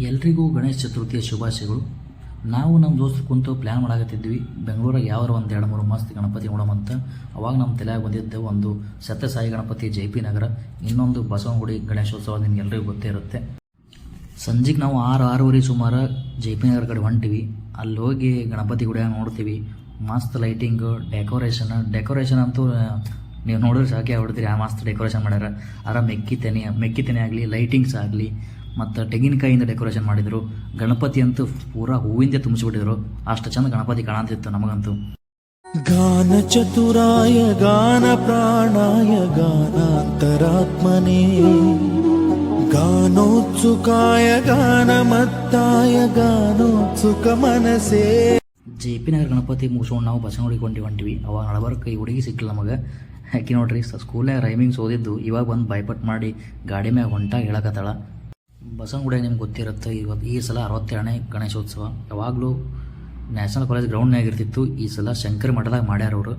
ಎಲ್ರಿಗೂ ಗಣೇಶ ಚತುರ್ಥಿಯ ಶುಭಾಶಯಗಳು. ನಾವು ನಮ್ಮ ದೋಸ್ತರು ಕುಂತು ಪ್ಲ್ಯಾನ್ ಮಾಡಾಕತ್ತಿದ್ವಿ ಬೆಂಗಳೂರಾಗ ಯಾವ್ದಾರ ಒಂದು 2-3 ಮಸ್ತ್ ಗಣಪತಿ ನೋಡೋಮಂತ. ಅವಾಗ ನಮ್ಮ ತಲೆಯಾಗ ಬಂದಿದ್ದೆ ಒಂದು ಸತ್ಯಸಾಯಿ ಗಣಪತಿ JP ನಗರ, ಇನ್ನೊಂದು ಬಸವನಗುಡಿ ಗಣೇಶೋತ್ಸವ ನಿಮ್ಗೆ ಎಲ್ರಿಗೂ ಗೊತ್ತೇ ಇರುತ್ತೆ. ಸಂಜೆಗೆ ನಾವು 6-6:30 ಸುಮಾರು JP ನಗರ ಕಡೆ ಹೊಂಟಿವಿ. ಅಲ್ಲಿ ಹೋಗಿ ಗಣಪತಿ ಗುಡಿಯಾಗ ನೋಡ್ತೀವಿ. ಮಸ್ತ್ ಲೈಟಿಂಗು, ಡೆಕೋರೇಷನ್ ಅಂತೂ ನೀವು ನೋಡಿದ್ರೆ ಸಾಕಿ ಆಗ್ಬಿಡ್ತೀರಿ. ಆ ಮಸ್ತ್ ಡೆಕೋರೇಷನ್ ಮಾಡ್ಯಾರ. ಮೆಕ್ಕಿ ತೆನೆ ಆಗಲಿ, ಲೈಟಿಂಗ್ಸ್ ಆಗಲಿ, ಮತ್ತು ತೆಂಗಿನಕಾಯಿಯಿಂದ ಡೆಕೋರೇಷನ್ ಮಾಡಿದರು. ಗಣಪತಿ ಅಂತೂ ಪೂರಾ ಹೂವಿಂದ ತುಂಬಿಸ್ಬಿಟ್ಟಿದ್ರು. ಅಷ್ಟು ಚಂದ ಗಣಪತಿ ಕಾಣತಿತ್ತು ನಮಗಂತೂ. ಗಾನ ಚತುರಾಯ ಗಾನ ಪ್ರಾಣಾಯ ಗಾನಾಂತರಾತ್ಮನೇ ಗಾನೋತ್ಸುಕಾಯ ಗಾನಮತ್ತಾಯ ಗಾನೋತ್ಸುಕ ಮನಸೇ. JP ನಗರ ಗಣಪತಿ ಮುಗಿಸ್ಕೊಂಡು ನಾವು ಬಸವನಗುಡಿಗೆ ಹೊಂಟಿವಿ. ಅವಾಗ ನಡಬರ್ಕ ಈ ಹುಡುಗಿ ಸಿಕ್ಕಿಲ್ಲ ನಮಗೆ. ಯಾಕೆ ನೋಡ್ರಿ, ಸ್ಕೂಲ್ನಾಗ ರೈಮಿಂಗ್ಸ್ ಓದಿದ್ದು ಇವಾಗ ಬಂದು ಬೈಪಟ್ ಮಾಡಿ ಗಾಡಿ ಮ್ಯಾಗ ಹೊಂಟಾಗ ಹೇಳಕತ್ತಾಳ. ಬಸವನಗುಡಿಯಾಗ ನಿಮ್ಗೆ ಗೊತ್ತಿರುತ್ತೆ, ಈ ಸಲ 67ನೇ ಗಣೇಶೋತ್ಸವ. ಯಾವಾಗಲೂ ನ್ಯಾಷನಲ್ ಕಾಲೇಜ್ ಗ್ರೌಂಡ್ನಾಗ ಇರ್ತಿತ್ತು. ಈ ಸಲ ಶಂಕರ ಮಠದಾಗ ಮಾಡ್ಯಾರ ಅವರು.